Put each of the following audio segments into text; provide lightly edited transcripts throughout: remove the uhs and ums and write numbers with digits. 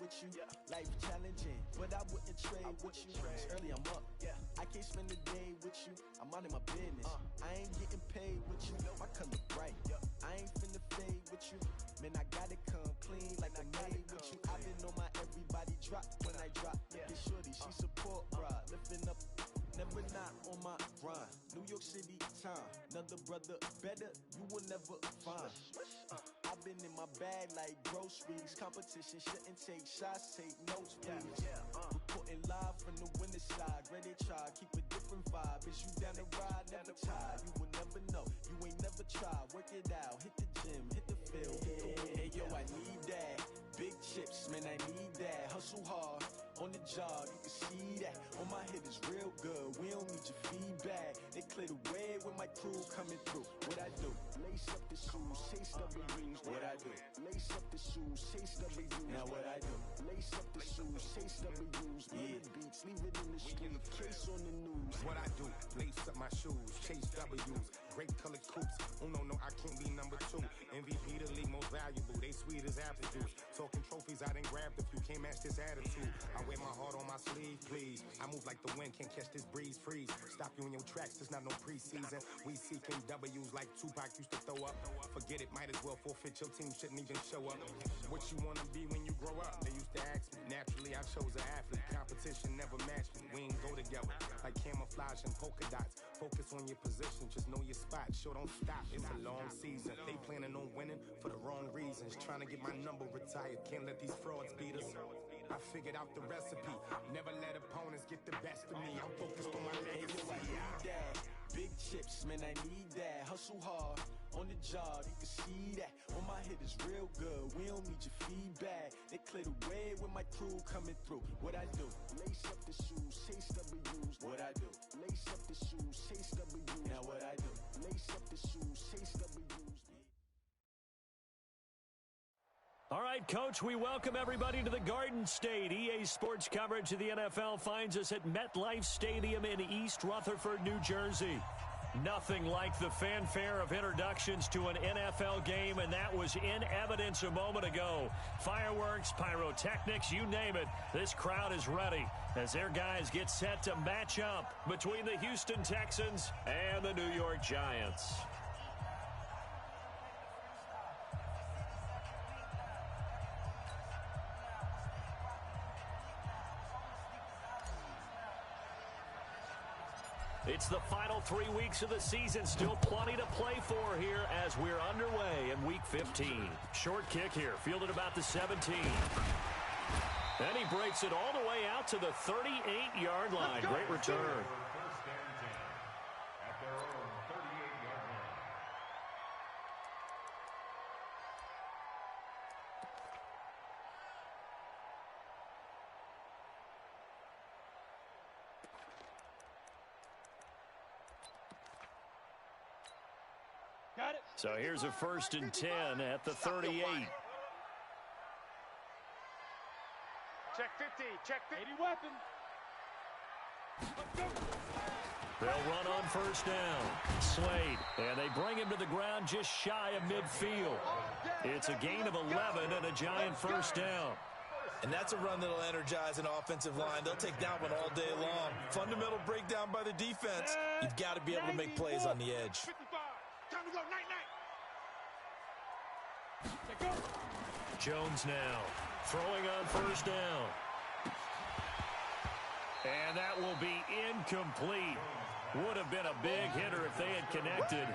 with you. Life challenging, but I wouldn't trade with you. It's early, I'm up. I can't spend a day with you. I'm out of my business. I ain't getting paid with you. My color bright. I ain't finna fade with you. Man, I gotta come clean like I made with you. I've been on my everybody drop when I drop. Get shorty, she support, bruh. Lifting up, never not on my grind. New York City time, another brother better, you will never find. I've been in my bag like groceries. Competition shouldn't take shots, take notes, please. Reporting live from the winter side. Ready to try, keep a different vibe. Is you down the ride, never tired. You will never know, you ain't never tried. Work it out, hit the gym, hit the field. Hey yo, I need that. Big chips, man, I need that. Hustle hard, on the job, you can see that. On my head is real good, we don't need your feedback. They clear the way with my crew coming through. What I do? Lace up the shoes, chase W's. What I do? Lace up the shoes, chase W's. Now what I do? Lace up the shoes, chase W's. Yeah, beats, leave it in the street, case on the news. What I do? Lace up my shoes, chase W's. Great colored coops. Oh no, I can't be number 2. MVP the league, most valuable. They sweet as apple juice. Talking trophies, I done grabbed a few. Can't match this attitude. I wear my heart on my sleeve, please. I move like the wind, can't catch this breeze. Freeze. Stop you in your tracks. There's not no preseason. We seeking W's like Tupac used to throw up. Forget it, might as well forfeit. Your team shouldn't even show up. What you wanna be when you grow up? They used to ask me. Naturally, I chose an athlete. Competition never matched me. We ain't go together like camouflage and polka dots. Focus on your position, just know your spot. Sure, don't stop. It's a long season. They planning on winning for the wrong reasons. Trying to get my number retired. Can't let these frauds beat us. I figured out the recipe. Never let opponents get the best of me. I'm focused on my legacy. I need that. Big chips, man, I need that. Hustle hard, on the job, you can see that. On my head is real good, we don't need your feedback. They clear the way with my crew coming through. What I do? Lace up the shoes, chase W's. What I do? Lace up the shoes, chase W's. Now what I do? Lace up the shoes, chase W's. All right, Coach, we welcome everybody to the Garden State. EA Sports coverage of the NFL finds us at MetLife Stadium in East Rutherford, New Jersey. Nothing like the fanfare of introductions to an NFL game, and that was in evidence a moment ago. Fireworks, pyrotechnics, you name it. This crowd is ready as their guys get set to match up between the Houston Texans and the New York Giants. It's the final 3 weeks of the season. Still plenty to play for here as we're underway in Week 15. Short kick here, fielded about the 17. And he breaks it all the way out to the 38-yard line. Great return. So here's a 1st and 10 at the 38. Check 50, check 50. Weapon. They'll run on 1st down. Slade, and they bring him to the ground just shy of midfield. It's a gain of 11 and a Giant 1st down. And that's a run that'll energize an offensive line. They'll take that one all day long. Fundamental breakdown by the defense. You've got to be able to make plays on the edge. 55. Time to go, night. Jones now throwing on 1st down. And that will be incomplete. Would have been a big hitter if they had connected.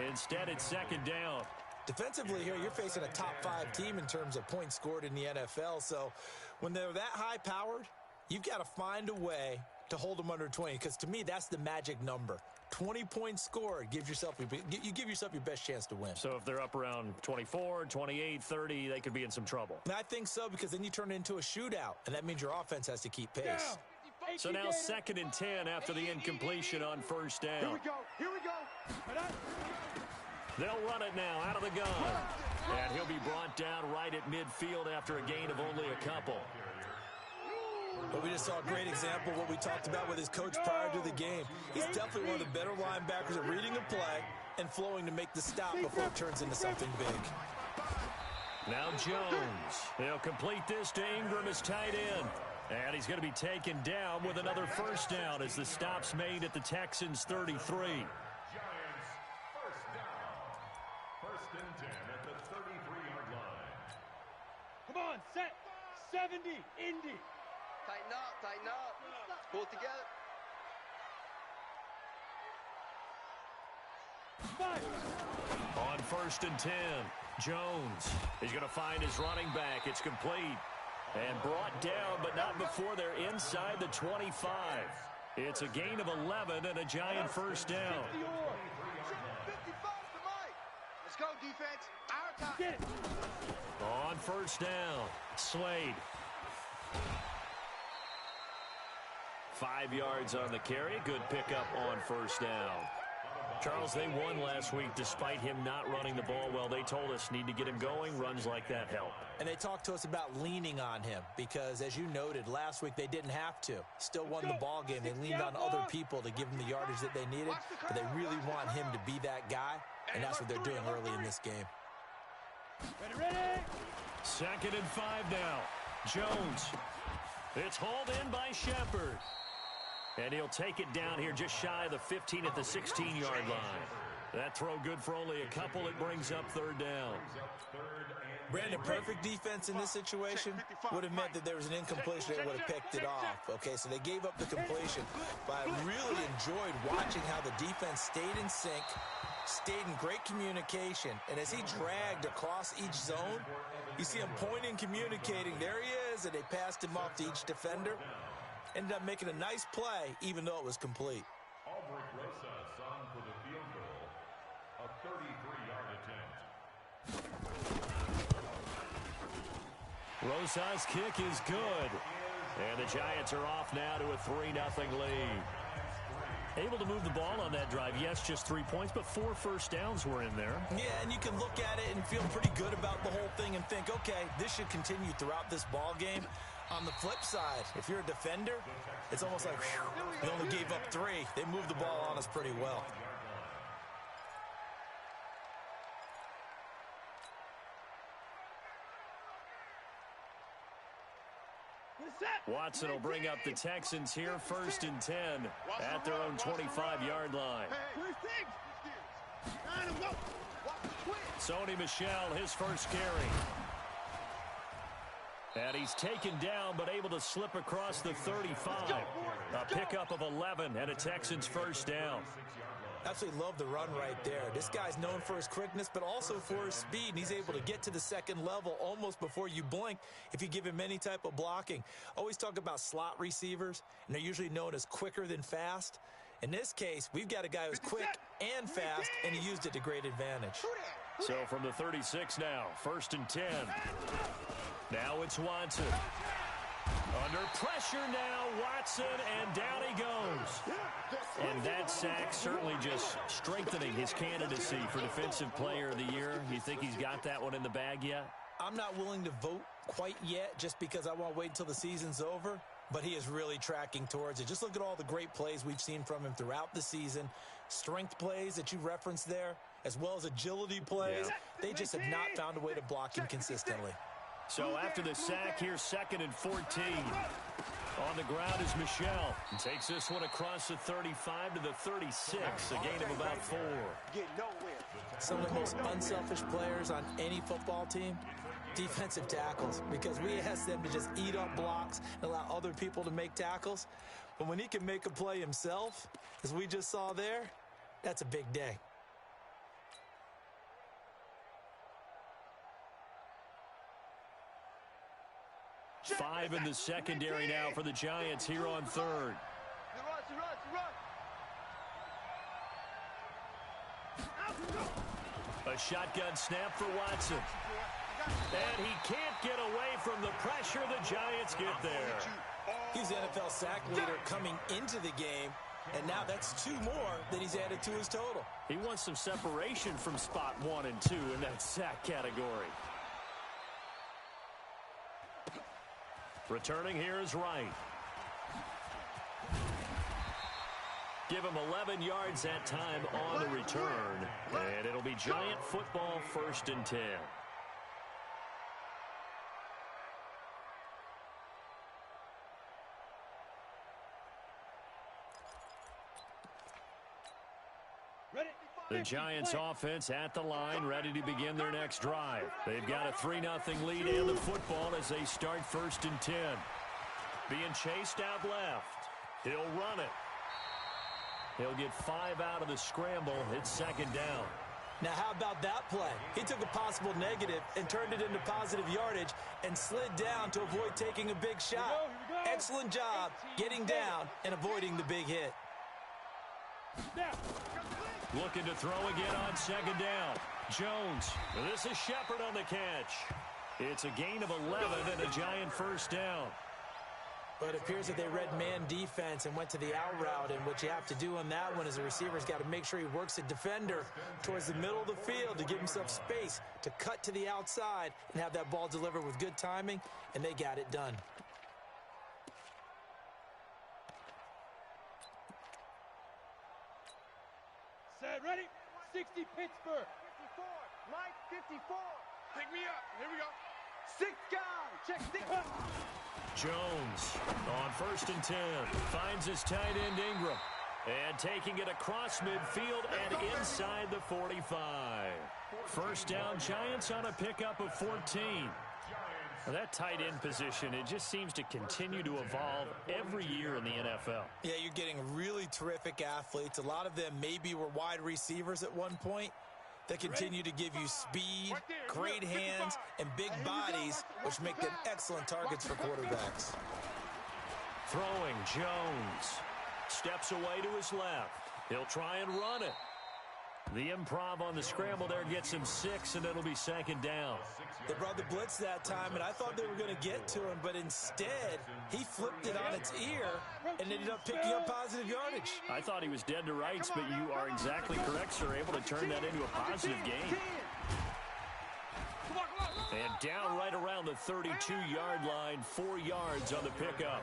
Instead, it's 2nd down. Defensively here, you're facing a top 5 team in terms of points scored in the NFL. So when they're that high-powered, you've got to find a way to hold them under 20. Because to me, that's the magic number. 20 points scored, you give yourself your best chance to win. So if they're up around 24, 28, 30, they could be in some trouble. And I think so, because then you turn it into a shootout, and that means your offense has to keep pace. So now 2nd and 10 after the incompletion on 1st down. Here we go. They'll run it now out of the gun. And he'll be brought down right at midfield after a gain of only a couple. But we just saw a great example of what we talked about with his coach prior to the game. He's definitely one of the better linebackers at reading the play and flowing to make the stop before it turns into something big. Now Jones. He'll complete this to Ingram, his tight end. And he's going to be taken down with another first down as the stop's made at the Texans' 33. Giants first down. First and 10 at the 33-yard line. Come on, set. 70, Indy. Tighten up. Pull it together. On first and 10, Jones. He's going to find his running back. It's complete. And brought down, but not before they're inside the 25. It's a gain of 11 and a Giant first down. 55 to Mike. Let's go, defense. Our time. Get it. On first down, Slade. 5 yards on the carry. Good pickup on first down. Charles, they won last week despite him not running the ball well. They told us need to get him going. Runs like that help. And they talked to us about leaning on him because, as you noted, last week they didn't have to. Still won the ball game. They leaned on other people to give them the yardage that they needed, but they really want him to be that guy, and that's what they're doing early in this game. Ready. 2nd and 5 now. Jones. It's hauled in by Shepard. And he'll take it down here just shy of the 15 at the 16-yard line. That throw good for only a couple. It brings up 3rd down. Brandon, perfect defense in this situation would have meant that there was an incompletion that would have picked it off. Okay, so they gave up the completion. But I really enjoyed watching how the defense stayed in sync, stayed in great communication. And as he dragged across each zone, you see him pointing, communicating. There he is, and they passed him off to each defender. Ended up making a nice play, even though it was complete. Albrecht Rosas on for the field goal. A 33-yard attempt. Rosas' kick is good. And the Giants are off now to a 3-0 lead. Able to move the ball on that drive. Yes, just 3 points, but 4 first downs were in there. Yeah, and you can look at it and feel pretty good about the whole thing and think, okay, this should continue throughout this ball game. On the flip side, if you're a defender, it's almost like, whew, they only gave up 3. They moved the ball on us pretty well. Watson will bring up the Texans here, 1st and 10 at their own 25-yard line. Sony Michel, his first carry. And he's taken down, but able to slip across the 35. A pickup of 11 and a Texans first down. Absolutely love the run right there. This guy's known for his quickness, but also for his speed. And he's able to get to the second level almost before you blink if you give him any type of blocking. Always talk about slot receivers, and they're usually known as quicker than fast. In this case, we've got a guy who's quick and fast, and he used it to great advantage. So from the 36 now, 1st and 10. Now it's Watson. Under pressure now, Watson, and down he goes. And that sack certainly just strengthening his candidacy for Defensive Player of the Year. You think he's got that one in the bag yet? I'm not willing to vote quite yet just because I want to wait until the season's over, but he is really tracking towards it. Just look at all the great plays we've seen from him throughout the season. Strength plays that you referenced there, as well as agility plays. Yeah. They just have not found a way to block him consistently. So after the sack, here's 2nd and 14. On the ground is Michel. Takes this one across the 35 to the 36. A gain of about 4. Some of the most unselfish players on any football team, defensive tackles, because we ask them to just eat up blocks and allow other people to make tackles. But when he can make a play himself, as we just saw there, that's a big day. Five in the secondary now for the Giants here on 3rd. A shotgun snap for Watson. And he can't get away from the pressure. The Giants get there. He's the NFL sack leader coming into the game, and now that's 2 more that he's added to his total. He wants some separation from spot 1 and 2 in that sack category. Returning here is Wright. Give him 11 yards that time on the return. And it'll be Giant football, 1st and 10. The Giants offense at the line, ready to begin their next drive. They've got a 3-0 lead and the football as they start 1st and 10. Being chased out left. He'll run it. He'll get 5 out of the scramble. It's 2nd down. Now, how about that play? He took a possible negative and turned it into positive yardage and slid down to avoid taking a big shot. Excellent job getting down and avoiding the big hit. Looking to throw again on 2nd down. Jones. This is Shepard on the catch. It's a gain of 11 and a Giant 1st down. But it appears that they read man defense and went to the out route, and what you have to do on that one is the receiver's got to make sure he works the defender towards the middle of the field to give himself space to cut to the outside and have that ball delivered with good timing, and they got it done. Set, ready? 60 Pittsburgh. 54. Mike, 54. Pick me up. Here we go. 6 guys. Check 6. Jones on 1st and 10. Finds his tight end Ingram. And taking it across midfield and inside the 45. 1st down Giants on a pickup of 14. Well, that tight end position, it just seems to continue to evolve every year in the NFL. Yeah, you're getting really terrific athletes. A lot of them maybe were wide receivers at one point. They continue to give you speed, great hands, and big bodies, which make them excellent targets for quarterbacks. Throwing, Jones. Steps away to his left. He'll try and run it. The improv on the scramble there gets him 6, and it'll be 2nd down. They brought the blitz that time, and I thought they were going to get to him, but instead, he flipped it on its ear and ended up picking up positive yardage. I thought he was dead to rights, but you are exactly correct, sir. Able to turn that into a positive gain. And down right around the 32-yard line, 4 yards on the pickup.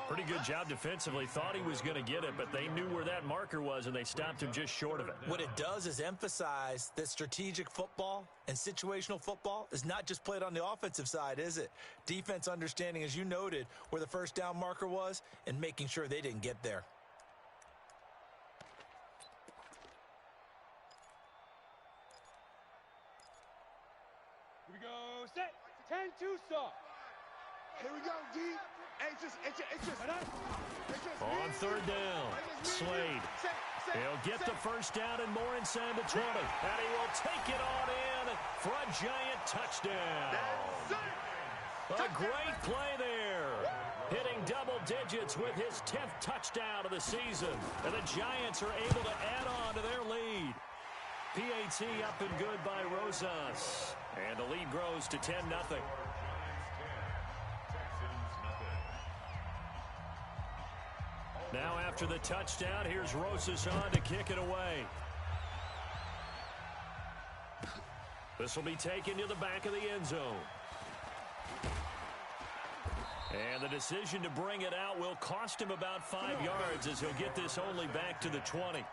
Pretty good job defensively. Thought he was going to get it, but they knew where that marker was, and they stopped him just short of it. What it does is emphasize that strategic football and situational football is not just played on the offensive side, is it? Defense understanding, as you noted, where the 1st down marker was and making sure they didn't get there. Here we go. Set. 10-2 soft. Here we go, D. It's just. On 3rd down, Slade. He'll get the 1st down and more inside the 20. And he will take it on in for a Giant touchdown. A great play there. Hitting double digits with his 10th touchdown of the season. And the Giants are able to add on to their lead. PAT up and good by Rosas. And the lead grows to 10-0. Now after the touchdown, here's Rosas on to kick it away. This will be taken to the back of the end zone. And the decision to bring it out will cost him about 5 yards as he'll get this only back to the 20.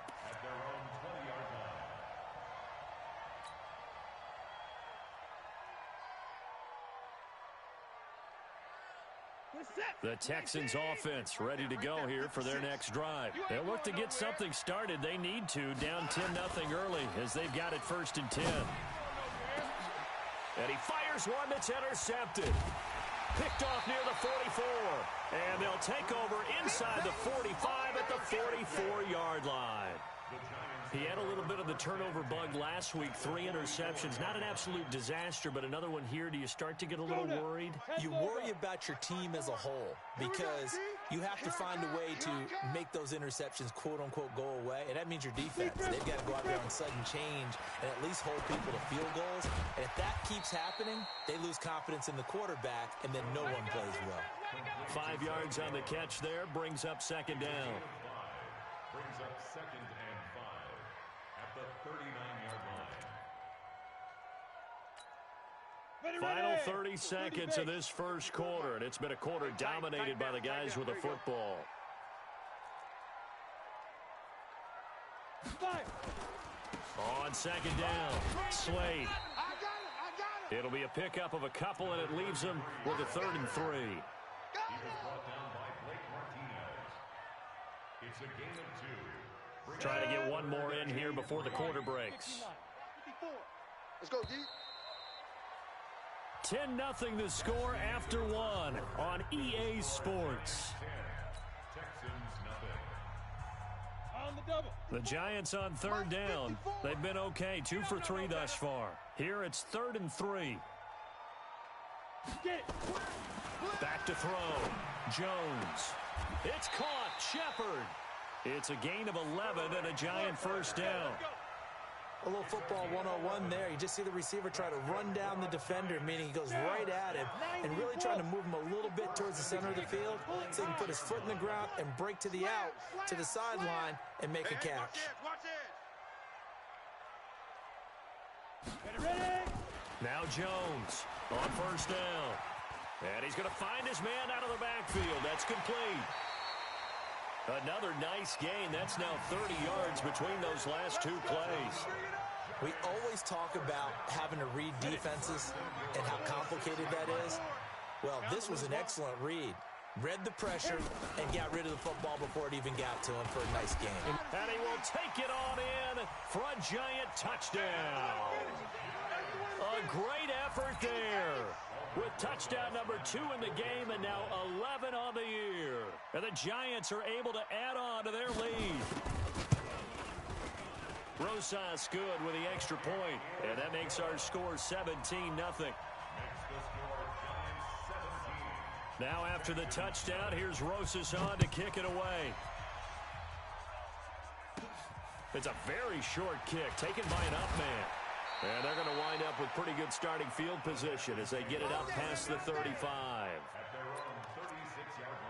The Texans offense ready to go here for their next drive. They'll look to get something started. They need to, down 10-0 early as they've got it 1st and 10. And he fires one that's intercepted. Picked off near the 44. And they'll take over inside the 45 at the 44-yard line. He had a little bit of the turnover bug last week, 3 interceptions. Not an absolute disaster, but another one here. Do you start to get a little worried? You worry about your team as a whole because you have to find a way to make those interceptions, quote-unquote, go away, and that means your defense. They've got to go out there on sudden change and at least hold people to field goals. And if that keeps happening, they lose confidence in the quarterback, and then no one plays well. 5 yards on the catch there, brings up 2nd down. Brings up 2nd and 5 at the 39-yard line. Final 30 seconds of this first quarter, and it's been a quarter dominated by the guys with the football. On 2nd down, Slade. It'll be a pickup of a couple, and it leaves them with a 3rd and 3. He was brought down by Blake Martinez. It's a gain of 2. Trying to get one more in here before the quarter breaks. Let's go, D. 10-0 the score after one on EA Sports. On the double. The Giants on third down. They've been okay, 2 for 3 thus far. Here it's 3rd and 3. Back to throw. Jones. It's caught. Shepard. It's a gain of 11 and a Giant first down. A little football 101 there. You just see the receiver try to run down the defender, meaning he goes right at him and really trying to move him a little bit towards the center of the field so he can put his foot in the ground and break to the out, to the sideline, and make a catch. Now Jones on first down. And he's going to find his man out of the backfield. That's complete. Another nice gain. That's now 30 yards between those last 2 plays. We always talk about having to read defenses and how complicated that is. Well, this was an excellent read. Read the pressure and got rid of the football before it even got to him for a nice gain. And he will take it on in for a Giant touchdown. A great effort there. With touchdown number 2 in the game and now 11 on the year. And the Giants are able to add on to their lead. Rosas good with the extra point. And that makes our score 17-0. Now after the touchdown, here's Rosas on to kick it away. It's a very short kick taken by an up man. And they're going to wind up with pretty good starting field position as they get it up past the 35. At their own 36-yard line.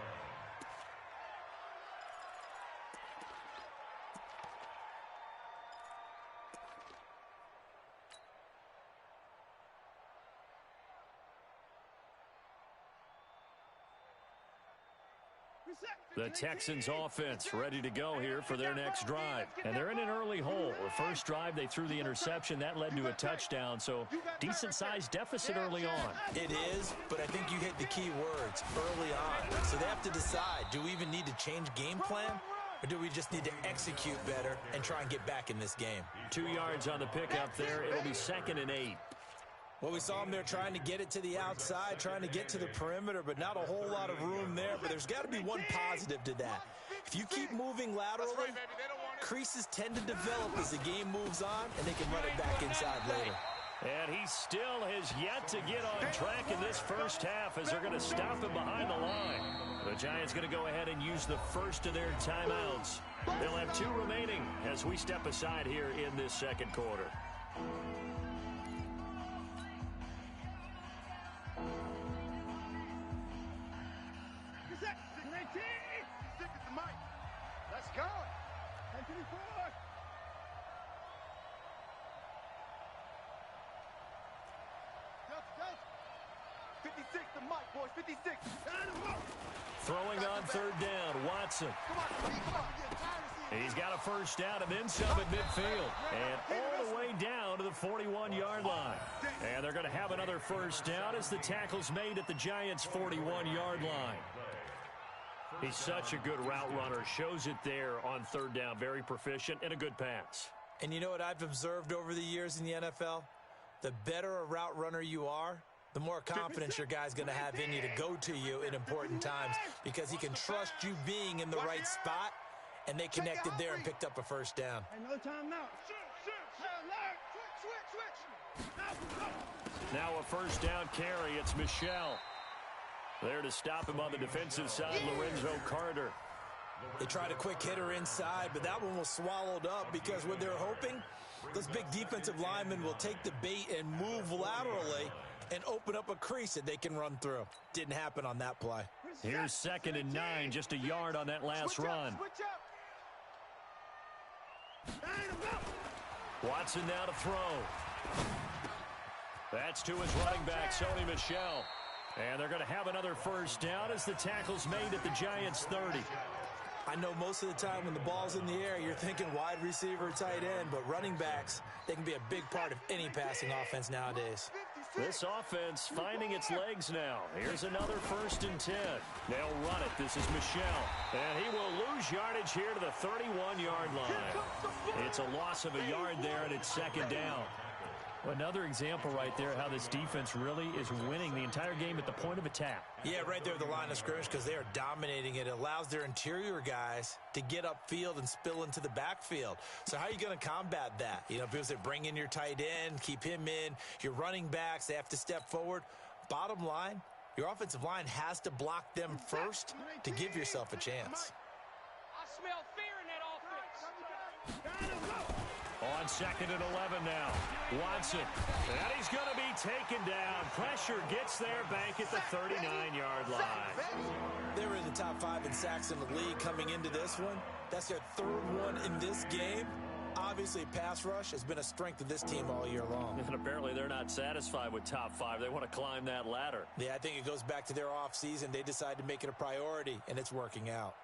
The Texans offense ready to go here for their next drive. And they're in an early hole. The first drive, they threw the interception. That led to a touchdown, so decent-sized deficit early on. It is, but I think you hit the key words, early on. So they have to decide, do we even need to change game plan? Or do we just need to execute better and try and get back in this game? 2 yards on the pickup there. It'll be 2nd and 8. Well, we saw them there trying to get it to the outside, trying to get to the perimeter, but not a whole lot of room there. But there's got to be one positive to that. If you keep moving laterally, creases tend to develop as the game moves on, and they can run it back inside later. And he still has yet to get on track in this first half as they're going to stop him behind the line. The Giants going to go ahead and use the first of their timeouts. They'll have 2 remaining as we step aside here in this second quarter. Let's go. 56 to Mike, boys. 56. Throwing on third down, Watson. He's got a first down and then some at midfield. And all the way down to the 41-yard line. And they're going to have another first down as the tackle's made at the Giants' 41-yard line. He's such a good route runner. Shows it there on third down. Very proficient and a good pass. And you know what I've observed over the years in the NFL? The better a route runner you are, the more confidence your guy's going to have in you to go to you in important times because he can trust you being in the right spot, and they connected there and picked up a first down. No time now. Now a first down carry. It's Michelle. There to stop him on the defensive side, Lorenzo Carter. They tried a quick hitter inside, but that one was swallowed up because what they're hoping, those big defensive linemen will take the bait and move laterally and open up a crease that they can run through. Didn't happen on that play. Here's 2nd and 9, just a yard on that last run. Watson now to throw. That's to his running back, Sony Michel. And they're going to have another first down as the tackle's made at the Giants' 30. I know most of the time when the ball's in the air, you're thinking wide receiver, tight end, but running backs, they can be a big part of any passing offense nowadays. This offense finding its legs now. Here's another 1st and 10. They'll run it. This is Michel. And he will lose yardage here to the 31-yard line. It's a loss of a yard there, and it's 2nd down. Another example right there how this defense really is winning the entire game at the point of attack. Yeah, right there at the line of scrimmage because they are dominating it. It allows their interior guys to get upfield and spill into the backfield. So how are you going to combat that? You know, people say bring in your tight end, keep him in. Your running backs, they have to step forward. Bottom line, your offensive line has to block them first to give yourself a chance. I smell fear in that offense. On 2nd and 11 now. Watson. And he's going to be taken down. Pressure gets there back at the 39-yard line. They were in the top 5 in sacks in the league coming into this one. That's their 3rd one in this game. Obviously, pass rush has been a strength of this team all year long. And apparently they're not satisfied with top 5. They want to climb that ladder. Yeah, I think it goes back to their offseason. They decided to make it a priority, and it's working out.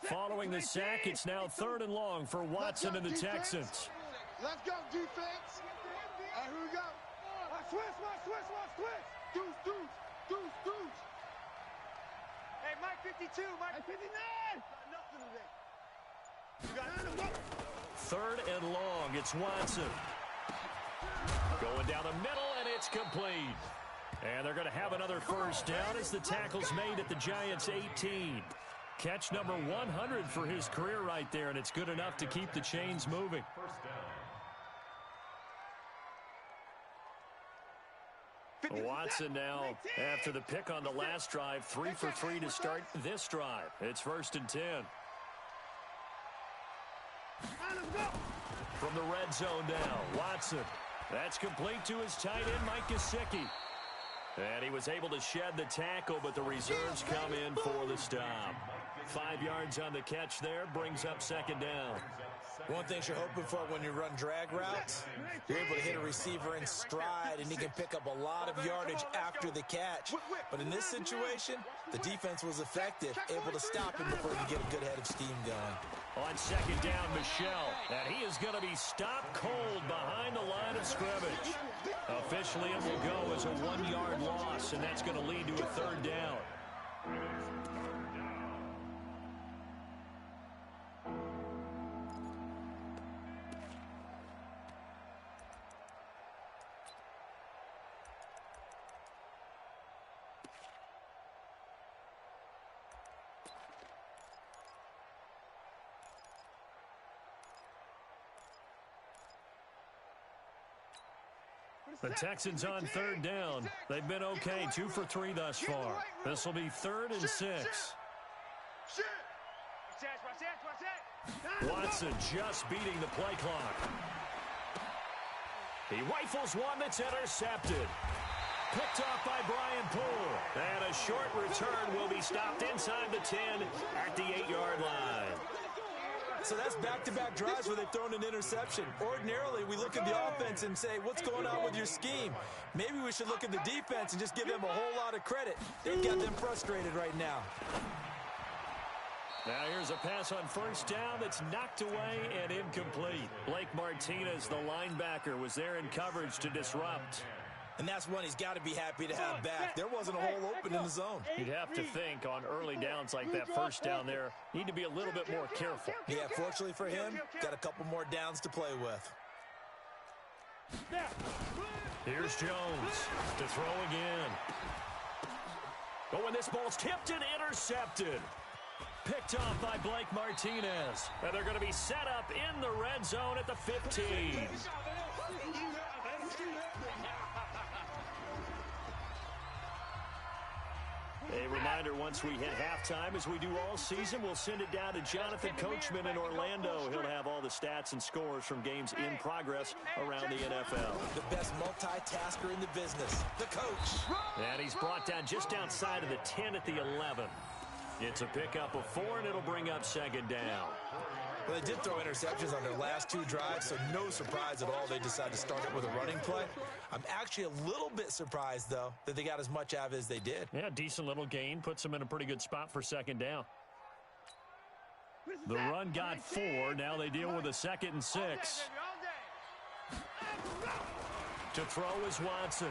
Following the sack, it's now 3rd and long for Watson and the Texans. Let's go, defense. All right, here we go. Switch. Deuce. Hey, Mike 52, Mike 59. Got nothing today. 3rd and long, it's Watson. Going down the middle, and it's complete. And they're going to have another 1st down as the tackle's made at the Giants' 18. Catch number 100 for his career right there, and it's good enough to keep the chains moving. Watson now, after the pick on the last drive, 3 for 3 to start this drive. It's 1st and 10. From the red zone now, Watson. That's complete to his tight end, Mike Gesicki. And he was able to shed the tackle, but the reserves come in for the stop. 5 yards on the catch there, brings up 2nd down. One thing you're hoping for when you run drag routes, you're able to hit a receiver in stride, and he can pick up a lot of yardage after the catch. But in this situation, the defense was effective, able to stop him before he could get a good head of steam going. On 2nd down, Michel, and he is going to be stopped cold behind the line of scrimmage. Officially, it will go as a 1-yard loss, and that's going to lead to a 3rd down. The Texans on 3rd down. They've been okay, 2 for 3 thus far. This will be 3rd and 6. Watson just beating the play clock. He rifles one that's intercepted. Picked off by Brian Poole. And a short return will be stopped inside the 10 at the 8-yard line. So that's back-to-back drives where they've thrown an interception. Ordinarily, we look at the offense and say, what's going on with your scheme? Maybe we should look at the defense and just give them a whole lot of credit. They've got them frustrated right now. Now here's a pass on 1st down that's knocked away and incomplete. Blake Martinez, the linebacker, was there in coverage to disrupt. And that's one he's got to be happy to have back. There wasn't a hole open in the zone. You'd have to think on early downs like that 1st down there, need to be a little bit more careful. Yeah, fortunately for him, got a couple more downs to play with. Here's Jones to throw again. Oh, and this ball's tipped and intercepted. Picked off by Blake Martinez. And they're going to be set up in the red zone at the 15. A reminder, once we hit halftime, as we do all season, we'll send it down to Jonathan Coachman in Orlando. He'll have all the stats and scores from games in progress around the NFL. The best multitasker in the business, the coach. And he's brought down just outside of the 10 at the 11. It's a pickup of 4, and it'll bring up 2nd down. Well, they did throw interceptions on their last 2 drives, so no surprise at all they decided to start it with a running play. I'm actually a little bit surprised, though, that they got as much out of it as they did. Yeah, decent little gain. Puts them in a pretty good spot for 2nd down. The run got 4. Now they deal with a 2nd and 6. To throw is Watson.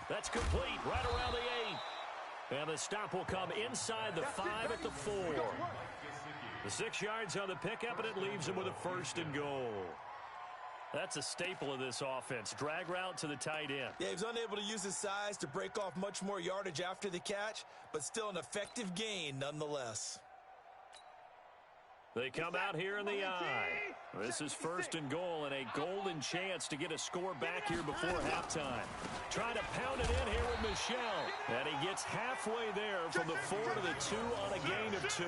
That's complete right around the 8. And the stop will come inside the 5 at the 4. The 6 yards on the pickup, and it leaves him with a 1st and goal. That's a staple of this offense. Drag route to the tight end. Yeah, he was unable to use his size to break off much more yardage after the catch, but still an effective gain nonetheless. They come out here in the I. This is 1st and goal and a golden chance to get a score back here before halftime. Trying to pound it in here with Michelle. And he gets halfway there from the 4 to the 2 on a gain of 2.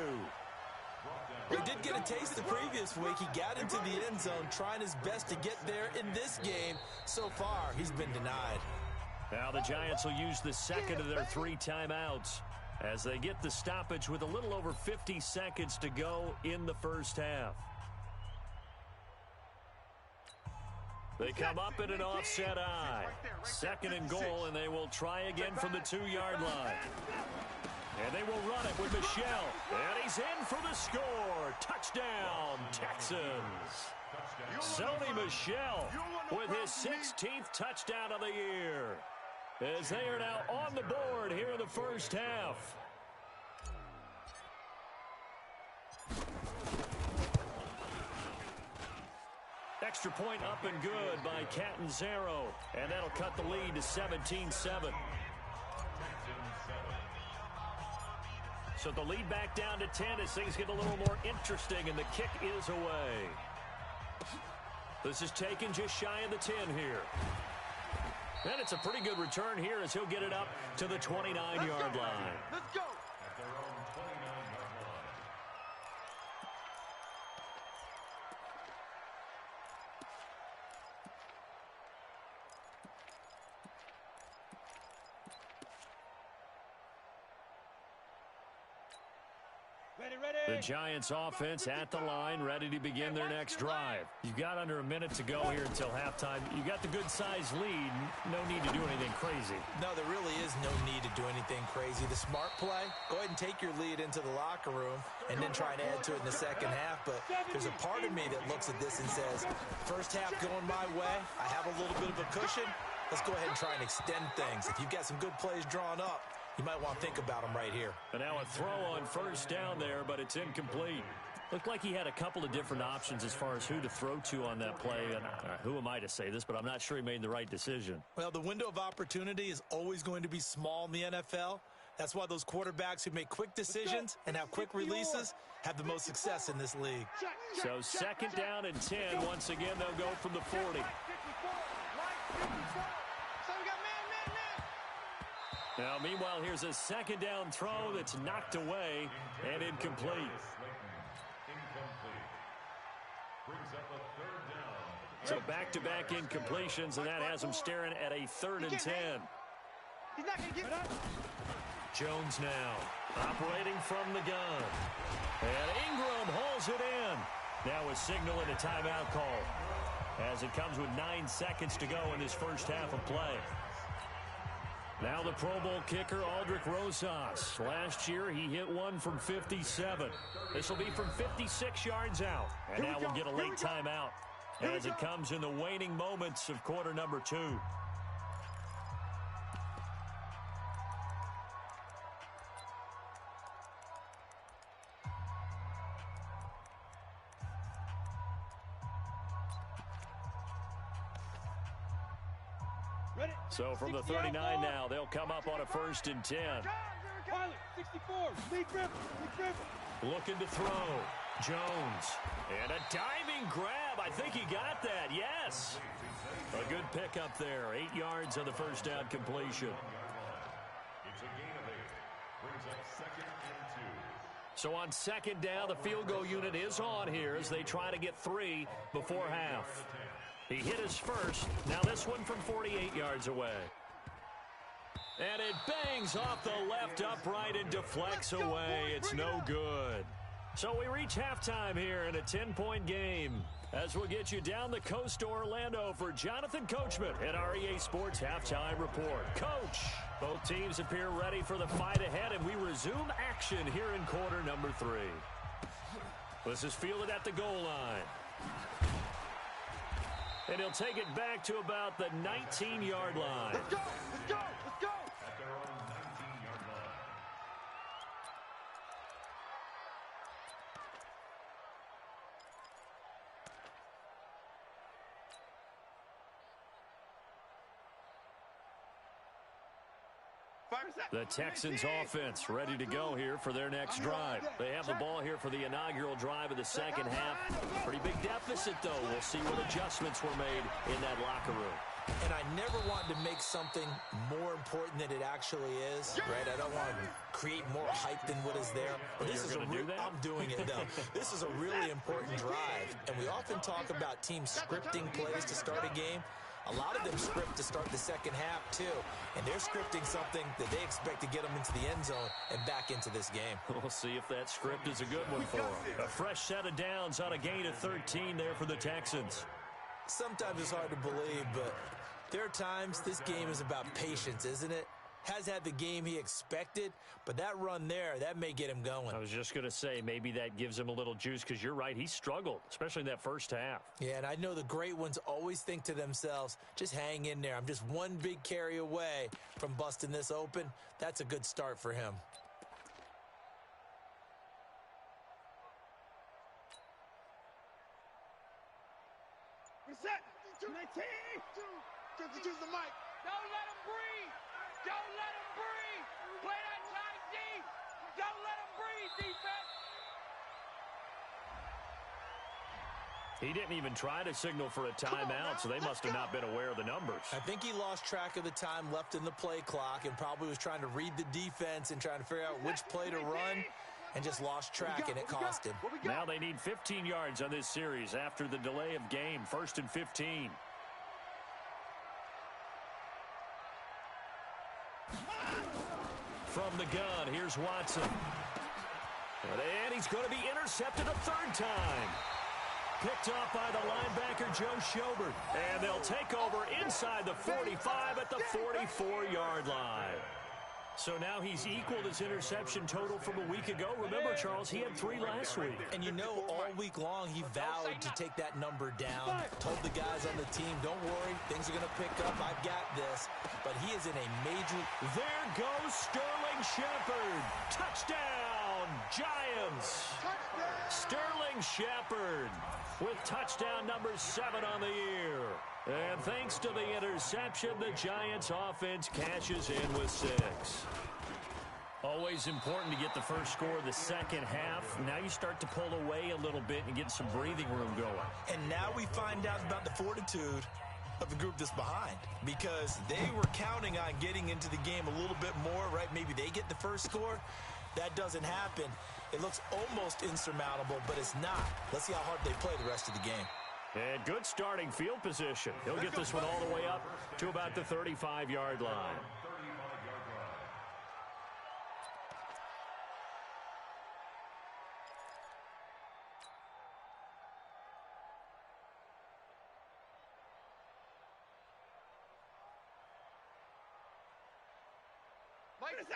Well, he did get a taste the previous week. He got into the end zone trying his best to get there in this game. So far, he's been denied. Now the Giants will use the second of their 3 timeouts as they get the stoppage with a little over 50 seconds to go in the first half. They come up in an offset I. 2nd and goal, and they will try again from the 2-yard line. And they will run it with Michelle. And he's in for the score. Touchdown, Texans. Sony Michel with his 16th touchdown of the year, as they are now on the board here in the first half. Extra point up and good by Catanzaro, and that'll cut the lead to 17-7. So the lead back down to 10 as things get a little more interesting, and the kick is away. This is taken just shy of the 10 here. And it's a pretty good return here as he'll get it up to the 29-yard line. Let's go. At their own 29-yard line. The Giants offense at the line, ready to begin their next drive. You've got under a minute to go here until halftime. You've got the good-sized lead. No need to do anything crazy. No, there really is no need to do anything crazy. The smart play, go ahead and take your lead into the locker room and then try and add to it in the second half. But there's a part of me that looks at this and says, first half going my way, I have a little bit of a cushion. Let's go ahead and try and extend things. If you've got some good plays drawn up, you might want to think about them right here. And now a throw on first down there, but it's incomplete. Looked like he had a couple of different options as far as who to throw to on that play. And who am I to say this, but I'm not sure he made the right decision. Well, the window of opportunity is always going to be small in the NFL. That's why those quarterbacks who make quick decisions and have quick releases have the most success in this league. So 2nd down and 10. Once again, they'll go from the 40. Now, meanwhile, here's a 2nd down throw that's knocked away and incomplete. Brings up a 3rd down. So back-to-back incompletions, and that has them staring at a 3rd and 10. He's not going to give it up. Jones now operating from the gun. And Ingram hauls it in. Now a signal and a timeout call as it comes with 9 seconds to go in this first half of play. Now the Pro Bowl kicker, Aldrick Rosas. Last year, he hit one from 57. This will be from 56 yards out. And now we'll get a late timeout as it comes in the waning moments of quarter number 2. So from the 39 now, they'll come up on a 1st and 10. 64, lead grip. Looking to throw. Jones. And a diving grab. I think he got that. Yes. A good pickup there. 8 yards on the first down completion. It's a gain of 8. Brings up 2nd and 2. So on 2nd down, the field goal unit is on here as they try to get 3 before half. He hit his first. Now this one from 48 yards away. And it bangs off the left upright and deflects away. It's no good. So we reach halftime here in a 10-point game as we'll get you down the coast to Orlando for Jonathan Coachman at our EA Sports Halftime Report. Coach, both teams appear ready for the fight ahead, and we resume action here in quarter number 3. This is fielded at the goal line. And he'll take it back to about the 19-yard line. Let's go! Let's go! Let's go! At their own 19-yard line. The Texans offense ready to go here for their next drive. They have the ball here for the inaugural drive of the second half. Pretty big deficit, though. We'll see what adjustments were made in that locker room. And I never want to make something more important than it actually is, right? I don't want to create more hype than what is there. But this is I'm doing it, though. This is a really important drive. And we often talk about teams scripting plays to start a game. A lot of them script to start the second half, too. And they're scripting something that they expect to get them into the end zone and back into this game. We'll see if that script is a good one for them. A fresh set of downs on a gain of 13 there for the Texans. Sometimes it's hard to believe, but there are times this game is about patience, isn't it? Has had the game he expected, but that run there, that may get him going. I was just going to say, maybe that gives him a little juice, because you're right, he struggled, especially in that first half. Yeah, and I know the great ones always think to themselves, just hang in there. I'm just one big carry away from busting this open. That's a good start for him. Reset! 19! 52's the mic! Don't let him breathe! Don't let him breathe! Play that tight D! Don't let him breathe, defense! He didn't even try to signal for a timeout, so they must have not been aware of the numbers. I think he lost track of the time left in the play clock and probably was trying to read the defense and trying to figure out which play to run and just lost track, and it cost him. Now they need 15 yards on this series after the delay of game. 1st and 15. From the gun, here's Watson. And he's going to be intercepted a third time. Picked off by the linebacker, Joe Schobert. And they'll take over inside the 45 at the 44-yard line. So now he's equaled his interception total from a week ago. Remember, Charles, he had 3 last week. And you know, all week long, he vowed to take that number down. Told the guys on the team, don't worry, things are going to pick up. I've got this. But he is in a major... There goes Sterling Shepard. Touchdown, Giants. Sterling Shepard with touchdown number 7 on the year. And thanks to the interception, the Giants offense cashes in with 6. Always important to get the first score of the second half. Now you start to pull away a little bit and get some breathing room going. And now we find out about the fortitude of the group that's behind, because they were counting on getting into the game a little bit more, right? Maybe they get the first score. That doesn't happen. It looks almost insurmountable, but it's not. Let's see how hard they play the rest of the game. And good starting field position. He'll get this one all the way up to about the 35-yard line.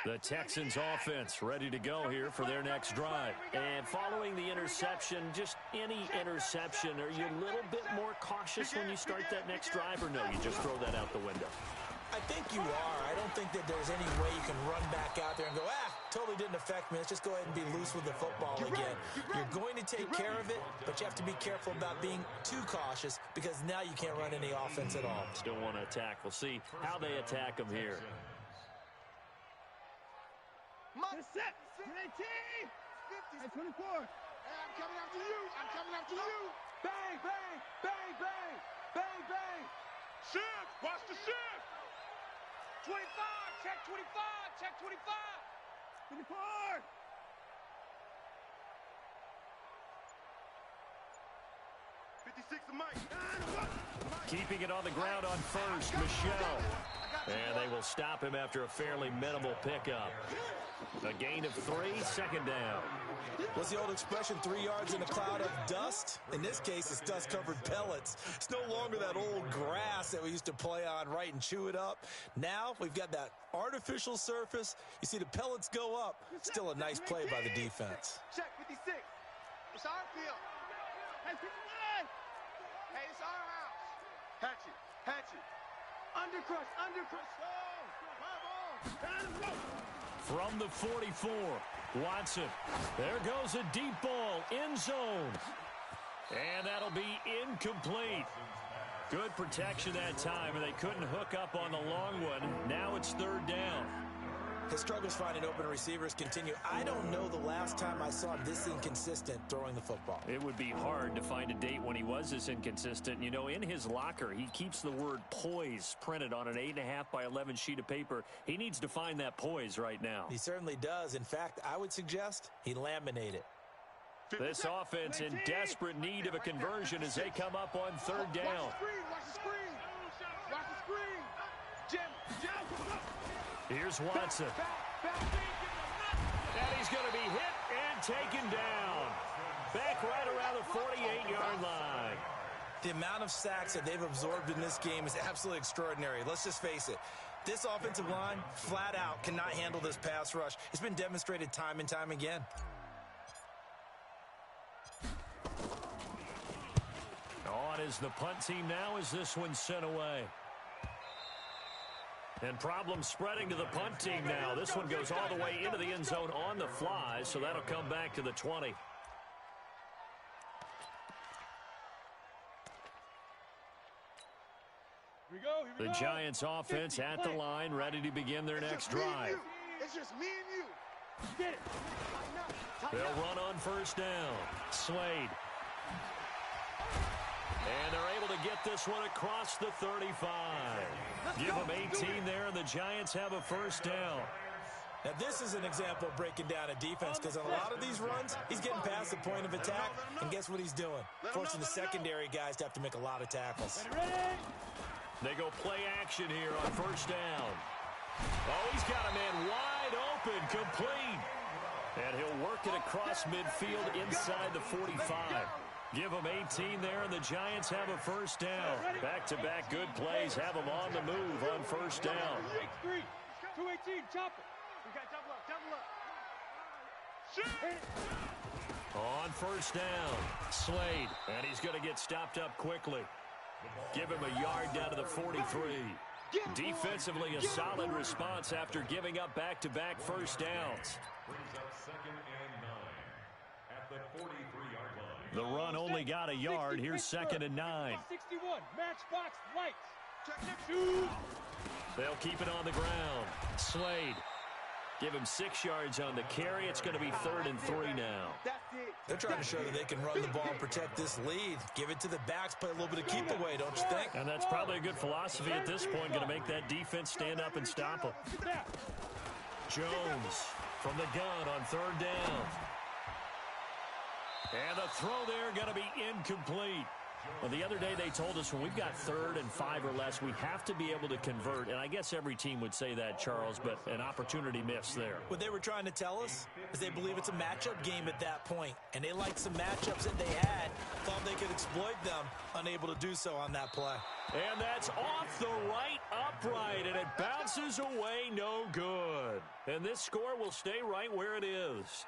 The Texans offense ready to go here for their next drive. And following the interception, just any interception, are you a little bit more cautious when you start that next drive, or no, you just throw that out the window? I think you are. I don't think that there's any way you can run back out there and go, totally didn't affect me. Let's just go ahead and be loose with the football again. You're going to take care of it, but you have to be careful about being too cautious, because now you can't run any offense at all. Still want to attack. We'll see how they attack them here. Set! 19! 24! I'm coming after you! I'm coming after you! Bang, bang, bang, bang! Bang, bang! Shift! Watch the shift! 25! Check 25! Check 25! 24! Keeping it on the ground on first, Michelle. And they will stop him after a fairly minimal pickup. A gain of 3, second down. What's the old expression, 3 yards in a cloud of dust? In this case, it's dust-covered pellets. It's no longer that old grass that we used to play on, right, and chew it up. Now we've got that artificial surface. You see the pellets go up. Still a nice play by the defense. Check 56. It's our field. Hey, 59. Hey, it's our house. Hatchet, hatchet. Undercrush, undercrush. From the 44, Watson. There goes a deep ball, end zone. And that'll be incomplete. Good protection that time, and they couldn't hook up on the long one. Now it's third down. His struggles finding open receivers continue. I don't know the last time I saw him this inconsistent throwing the football. It would be hard to find a date when he was this inconsistent. You know, in his locker, he keeps the word poise printed on an 8.5 by 11 sheet of paper. He needs to find that poise right now. He certainly does. In fact, I would suggest he laminate it. This offense in desperate need of a conversion as they come up on third down. Watch the screen. Watch the screen. Jim. Here's Watson. And he's going to be hit and taken down. Back right around the 48-yard line. The amount of sacks that they've absorbed in this game is absolutely extraordinary. Let's just face it. This offensive line, flat out, cannot handle this pass rush. It's been demonstrated time and time again. On is the punt team now as this one's sent away. And problems spreading to the punt team now. This one goes all the way into the end zone on the fly, so that'll come back to the 20. The Giants offense at the line, ready to begin their next drive. It's just me and you. Get it. They'll run on first down. Slade. And they're able to get this one across the 35. Give them 18 there, and the Giants have a first down. Now, this is an example of breaking down a defense because on a lot of these runs, he's getting past the point of attack, and guess what he's doing? Forcing the secondary guys to have to make a lot of tackles. They go play action here on first down. Oh, he's got a man wide open, complete. And he'll work it across midfield inside the 45. Give them 18 there, and the Giants have a first down. Back-to-back good plays have them on the move on first down. 218, chop it. We got double up. On first down, Slade, and he's going to get stopped up quickly. Give him a yard down to the 43. Defensively, a solid response after giving up back-to-back first downs. Brings up 2nd and 9 at the 43-yard line. The run only got a yard. Here's 2nd and 9. 61, matchbox lights. They'll keep it on the ground. Slade. Give him 6 yards on the carry. It's going to be 3rd and 3 now. They're trying to show that they can run the ball and protect this lead. Give it to the backs, play a little bit of keep away, don't you think? And that's probably a good philosophy at this point. Going to make that defense stand up and stop them. Jones from the gun on 3rd down. And the throw there going to be incomplete. Well, the other day they told us when we've got 3rd and 5 or less, we have to be able to convert. And I guess every team would say that, Charles, but an opportunity missed there. What they were trying to tell us is they believe it's a matchup game at that point. And they liked some matchups that they had, thought they could exploit them, unable to do so on that play. And that's off the right upright, and it bounces away no good. And this score will stay right where it is.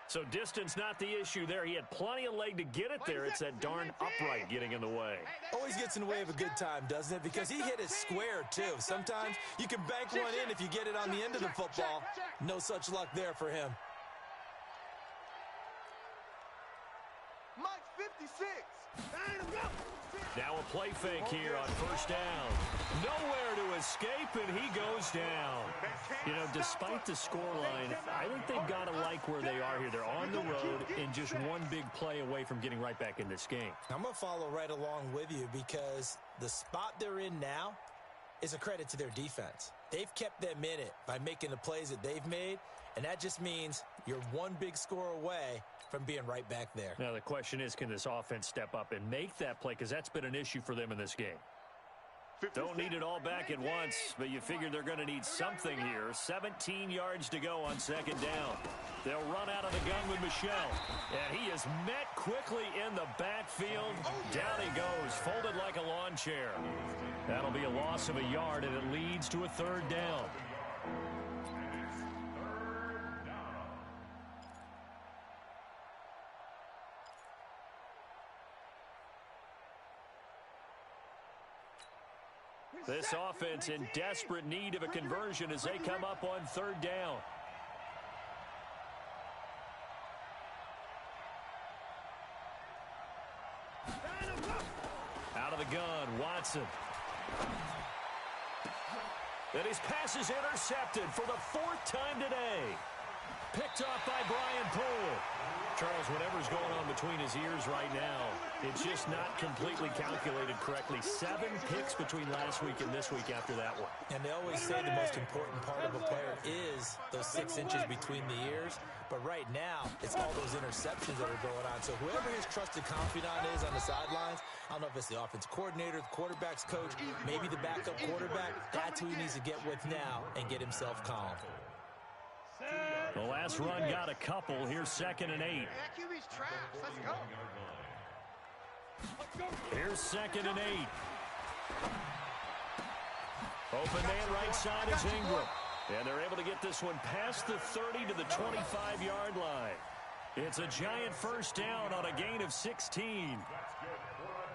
So distance not the issue there. He had plenty of leg to get it there. It's that darn upright getting in the way. Always gets in the way of a good time, doesn't it? Because he hit it square, too. Sometimes you can bank one in if you get it on the end of the football. No such luck there for him. Mike 56. Now a play fake here on first down. Nowhere to escape, and he goes down. You know, despite the scoreline, I think they've got to like where they are here. They're on the road and just one big play away from getting right back in this game. I'm going to follow right along with you because the spot they're in now is a credit to their defense. They've kept them in it by making the plays that they've made, and that just means you're one big score away from being right back there. Now, the question is, can this offense step up and make that play? Because that's been an issue for them in this game. Don't need it all back at once, but you figure they're going to need something here. 17 yards to go on 2nd down. They'll run out of the gun with Michel. And he is met quickly in the backfield. Down he goes, folded like a lawn chair. That'll be a loss of a yard, and it leads to a 3rd down. This offense in desperate need of a conversion as they come up on third down. Out of the gun, Watson. And his pass is intercepted for the fourth time today. Picked off by Brian Poole. Charles, whatever's going on between his ears right now, it's just not completely calculated correctly. 7 picks between last week and this week after that one. And they always say the most important part of a player is those 6 inches between the ears. But right now, it's all those interceptions that are going on. So whoever his trusted confidant is on the sidelines, I don't know if it's the offensive coordinator, the quarterback's coach, maybe the backup quarterback, that's who he needs to get with now and get himself calm. The last run got a couple. Here's 2nd and 8. That QB's trash. Let's go. Here's 2nd and 8. Open man right side is Ingram. And they're able to get this one past the 30 to the 25-yard line. It's a giant first down on a gain of 16.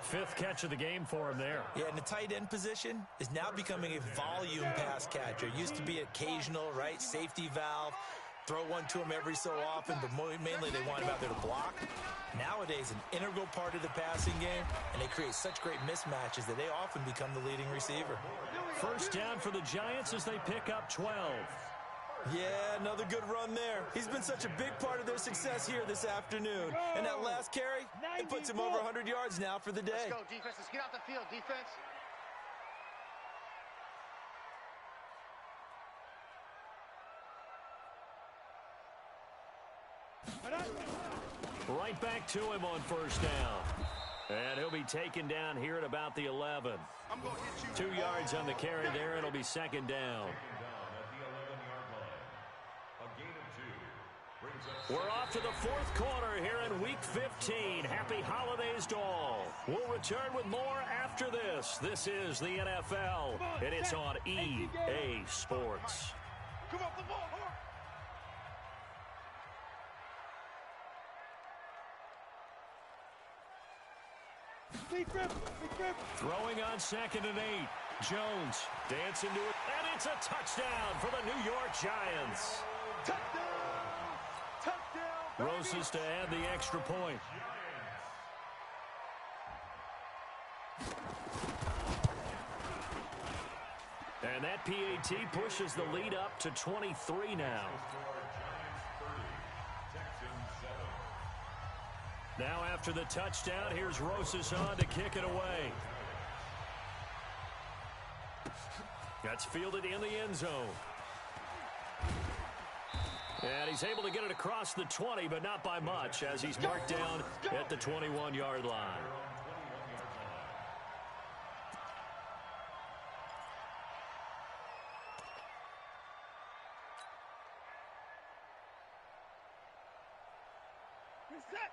5th catch of the game for him there. Yeah, and the tight end position is now becoming a volume pass catcher. It used to be occasional, right? Safety valve. Throw one to him every so often, but mainly they want him out there to block. Nowadays, an integral part of the passing game, and they create such great mismatches that they often become the leading receiver. First down for the Giants as they pick up 12. Yeah, another good run there. He's been such a big part of their success here this afternoon. And that last carry, it puts him over 100 yards now for the day. Let's go, defense. Let's get off the field, defense. Right back to him on first down. And he'll be taken down here at about the 11. 2 yards on the carry there. It'll be 2nd down. We're off to the 4th quarter here in Week 15. Happy holidays to all. We'll return with more after this. This is the NFL, and it's on EA Sports. Come off the ball, Throwing on 2nd and 8. Jones dancing to it, and it's a touchdown for the New York Giants. Touchdown! Roses to add the extra point. And that PAT pushes the lead up to 23 now. Now after the touchdown, here's Roses on to kick it away. That's fielded in the end zone. And he's able to get it across the 20, but not by much, as he's marked down at the 21-yard line.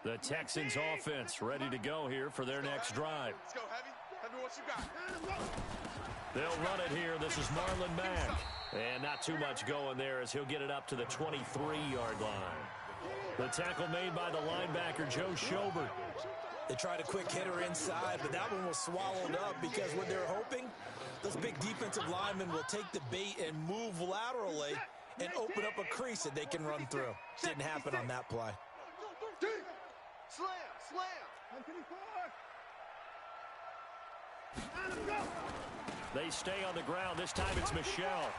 The Texans offense ready to go here for their next drive. Let's go, Heavy. Heavy, what you got? They'll run it here. This is Marlon Mack. And not too much going there as he'll get it up to the 23-yard line. The tackle made by the linebacker, Joe Schobert. They tried a quick hitter inside, but that one was swallowed up because what they're hoping, those big defensive linemen will take the bait and move laterally and open up a crease that they can run through. Didn't happen on that play. Slam! They stay on the ground. This time it's Michelle.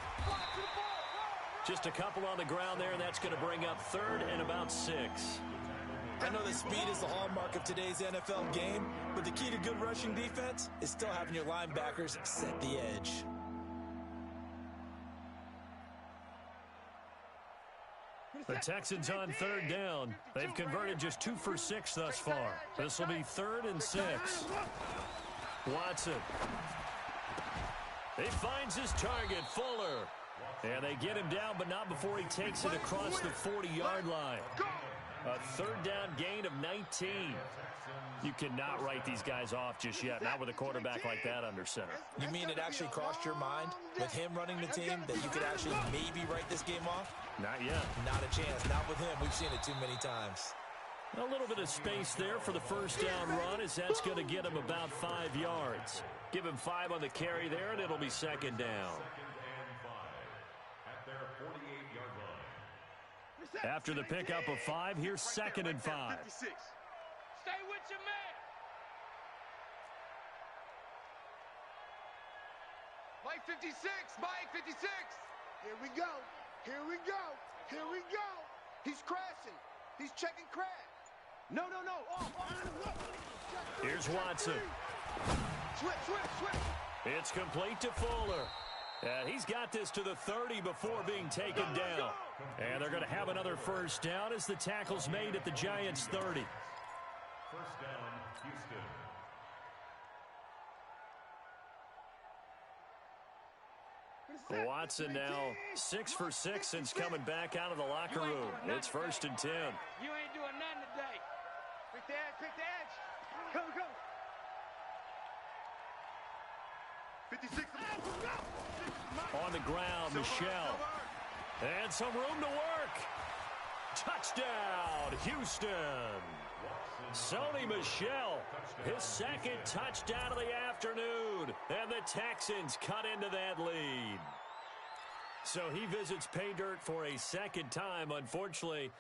Just a couple on the ground there, and that's going to bring up 3rd and about 6. I know that speed is the hallmark of today's NFL game, but the key to good rushing defense is still having your linebackers set the edge. The Texans on 3rd down. They've converted just 2 for 6 thus far. This will be 3rd and 6. Watson. He finds his target, Fuller. And they get him down, but not before he takes it across the 40-yard line. A 3rd down gain of 19. You cannot write these guys off just yet, not with a quarterback like that under center. You mean it actually crossed your mind with him running the team that you could actually maybe write this game off? Not yet. Not a chance. Not with him. We've seen it too many times. A little bit of space there for the first down run, as that's going to get him about 5 yards. Give him 5 on the carry there, and it'll be second down. At their 48-yard line. After the pickup of 5, here's second and 5. 56. Stay with your man. Mike 56. Mike 56. Here we go. Here we go. Here we go. He's crashing. He's checking crash. No. Here's Watson. Switch. It's complete to Fuller. And he's got this to the 30 before being taken down. And they're going to have another first down as the tackle's made at the Giants' 30. First down, Houston. Watson now 6 for 6 since coming back out of the locker room. It's first and 10. You ain't doing nothing today. Pick the edge. Go. 56. On the ground, Michelle. And some room to work. Touchdown, Houston. Sony Michel, his second touchdown of the afternoon. And the Texans cut into that lead. So he visits pay dirt for a second time. Unfortunately,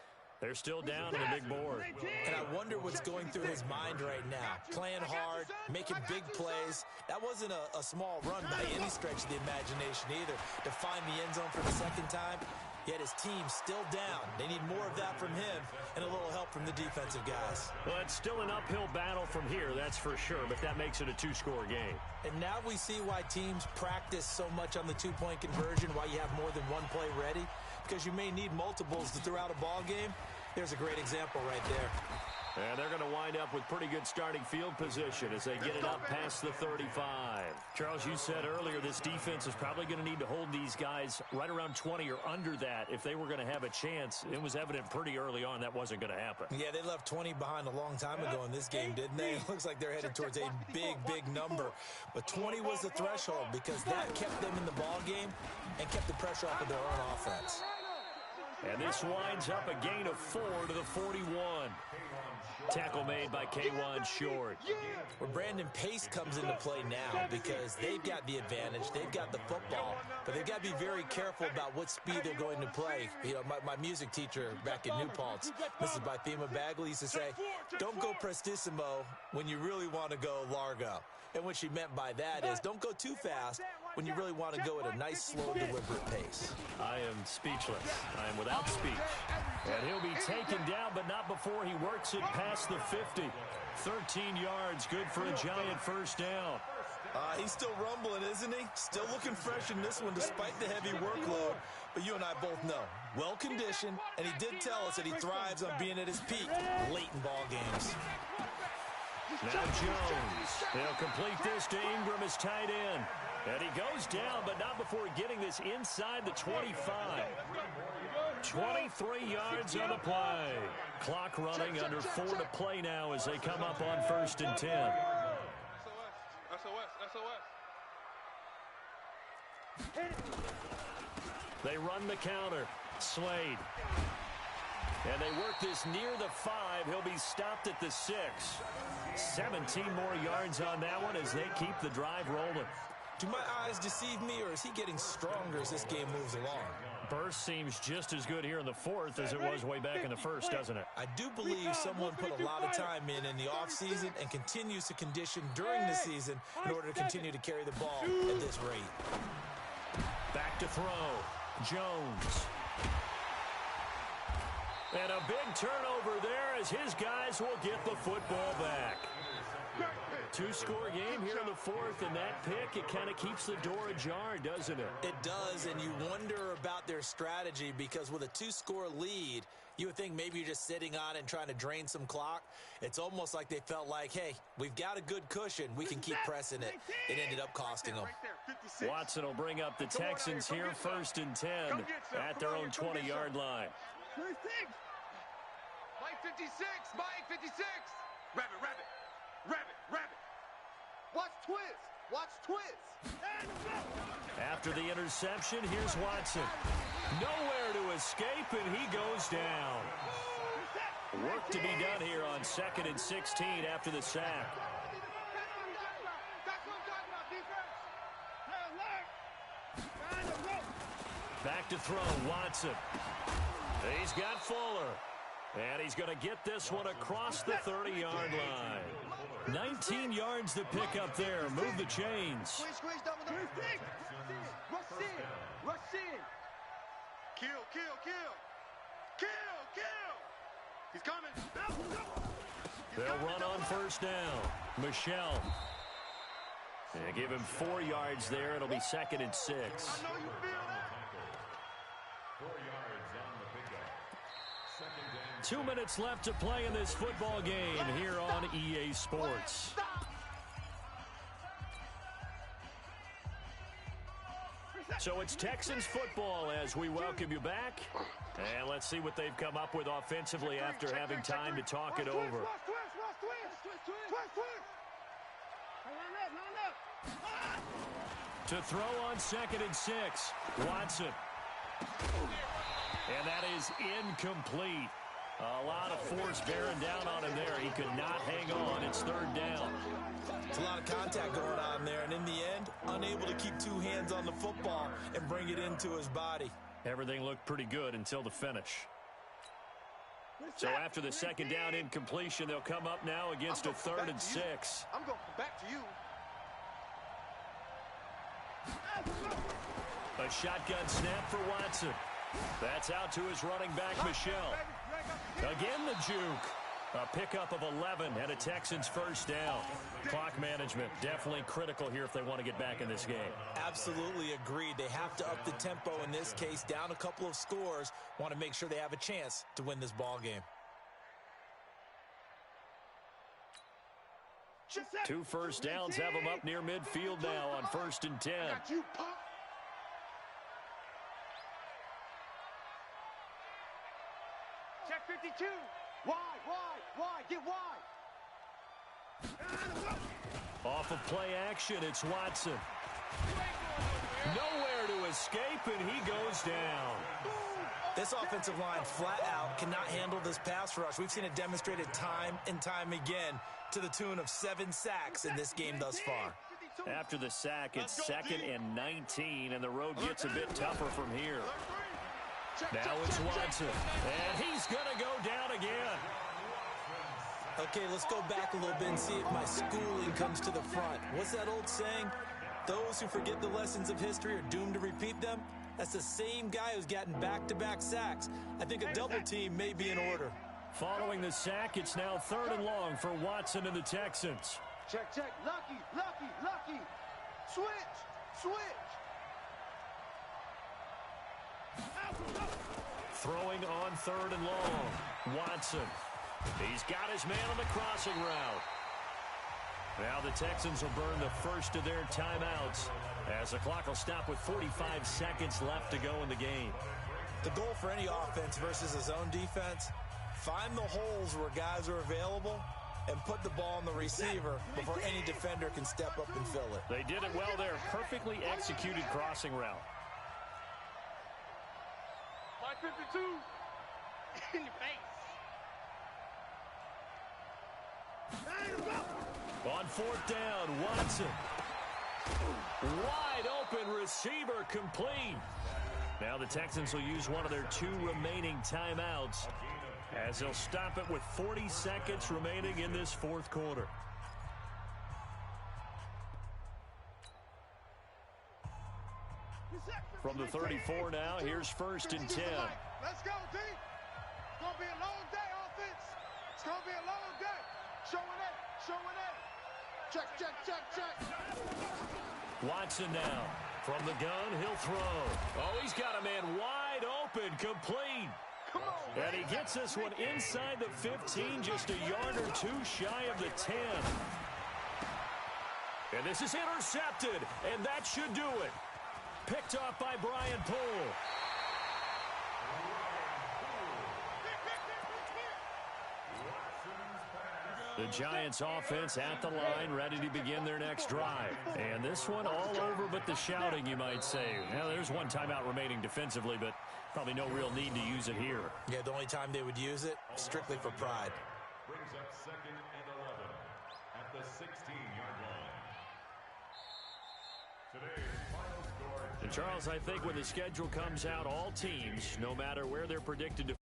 they're still down on the big board. And I wonder what's going through his mind right now. Playing hard, making big plays. That wasn't a small run by any stretch of the imagination either. To find the end zone for the second time, yet his team's still down. They need more of that from him and a little help from the defensive guys. Well, it's still an uphill battle from here, that's for sure, but that makes it a 2-score game. And now we see why teams practice so much on the two-point conversion, why you have more than one play ready, because you may need multiples to throw out a ball game. There's a great example right there. And they're going to wind up with pretty good starting field position as they get it up past the 35. Charles, you said earlier this defense is probably going to need to hold these guys right around 20 or under that if they were going to have a chance. It was evident pretty early on that wasn't going to happen. Yeah, they left 20 behind a long time ago in this game, didn't they? It looks like they're headed towards a big number. But 20 was the threshold because that kept them in the ball game and kept the pressure off of their own offense. And this winds up a gain of 4 to the 41. Tackle made by K'Wan Short. Where Brandon Pace comes into play now because they've got the advantage. They've got the football, but they've got to be very careful about what speed they're going to play. You know, my music teacher back in New Paltz, Mrs. Bythema Bagley, used to say, don't go prestissimo when you really want to go largo. And what she meant by that is don't go too fast when you really want to go at a nice, slow, deliberate pace. I am speechless. I am without speech. And he'll be taken down, but not before he works it past the 50. 13 yards, good for a Giant first down. He's still rumbling, isn't he? Still looking fresh in this one despite the heavy workload. But you and I both know, well-conditioned, and he did tell us that he thrives on being at his peak late in ball games. Now Jones. They'll complete this to Ingram as tight end. And he goes down, but not before getting this inside the 25. 23 yards on the play. Clock running under 4 to play now as they come up on first and 10. They run the counter. Slade. And they work this near the 5. He'll be stopped at the 6. 17 more yards on that one as they keep the drive rolling. Do my eyes deceive me, or is he getting stronger as this game moves along? Burst seems just as good here in the 4th as it was way back in the 1st, doesn't it? I do believe someone put a lot of time in the offseason and continues to condition during the season in order to continue to carry the ball at this rate. Back to throw. Jones. And a big turnover there as his guys will get the football back. 2-score game here in the 4th, and that pick, it kind of keeps the door ajar, doesn't it? It does, and you wonder about their strategy because with a 2-score lead, you would think maybe you're just sitting on it and trying to drain some clock. It's almost like they felt like, hey, we've got a good cushion. We can keep pressing it. It ended up costing them. Watson will bring up the Texans here, first and 10 at their own 20-yard line. Mike 56, Mike 56. Rabbit. Watch twist. After the interception, here's Watson. Nowhere to escape, and he goes down. Work to be done here on 2nd and 16 after the sack. Back to throw, Watson. He's got Fuller. And he's going to get this one across the 30-yard line. 19 yards to pick up there. Move the chains. Rush in. Kill. He's coming. They'll run on first down. Michelle. And give him 4 yards there. It'll be 2nd and 6. I know you feel that. 4 yards on the pickup. 2nd and 2 minutes left to play in this football game here on EA Sports. So it's Texans football as we welcome you back. And let's see what they've come up with offensively after having time to talk it over. To throw on 2nd and 6, Watson. And that is incomplete. A lot of force bearing down on him there. He could not hang on. It's 3rd down. It's a lot of contact going on there, and in the end, unable to keep 2 hands on the football and bring it into his body. Everything looked pretty good until the finish. So after the 2nd down incompletion, they'll come up now against a 3rd and 6. I'm going back to you. A shotgun snap for Watson. That's out to his running back, Michelle. Again, the juke. A pickup of 11 and a Texans first down. Clock management definitely critical here if they want to get back in this game. Absolutely agreed. They have to up the tempo in this case, down a couple of scores. Want to make sure they have a chance to win this ball game. 2 first downs have them up near midfield now on 1st and 10. Check 52. Wide. Get wide. Off of play action, it's Watson. Nowhere to escape, and he goes down. This offensive line flat out cannot handle this pass rush. We've seen it demonstrated time and time again to the tune of 7 sacks in this game thus far. After the sack, it's 2nd and 19, and the road gets a bit tougher from here. Now it's Watson, and he's going to go down again. Okay, let's go back a little bit and see if my schooling comes to the front. What's that old saying? Those who forget the lessons of history are doomed to repeat them. That's the same guy who's gotten back-to-back sacks. I think a double team may be in order. Following the sack, it's now 3rd and long for Watson and the Texans. Check. Lucky. Switch. Throwing on 3rd and long. Watson. He's got his man on the crossing route. Now the Texans will burn the first of their timeouts as the clock will stop with 45 seconds left to go in the game. The goal for any offense versus a zone defense, find the holes where guys are available and put the ball on the receiver before any defender can step up and fill it. They did it well there. Perfectly executed crossing route. 52. In your face. On 4th down, Watson. Wide open receiver complete. Now the Texans will use one of their 2 remaining timeouts as they'll stop it with 40 seconds remaining in this 4th quarter. From the 34 now, here's 1st and 10. Let's go, D. It's going to be a long day, offense. It's going to be a long day. Showing it. Check. Watson now. From the gun, he'll throw. Oh, he's got a man wide open, complete. Come on, And he gets this one inside the 15, just a yard or 2 shy of the 10. And this is intercepted, and that should do it. Picked off by Brian Poole. The Giants offense at the line, ready to begin their next drive. And this one all over but the shouting, you might say. Now, there's one timeout remaining defensively, but probably no real need to use it here. Yeah, the only time they would use it, strictly for pride. Brings up 2nd and 11 at the 16-yard line. Today's final score. And Charles, I think when the schedule comes out, all teams, no matter where they're predicted to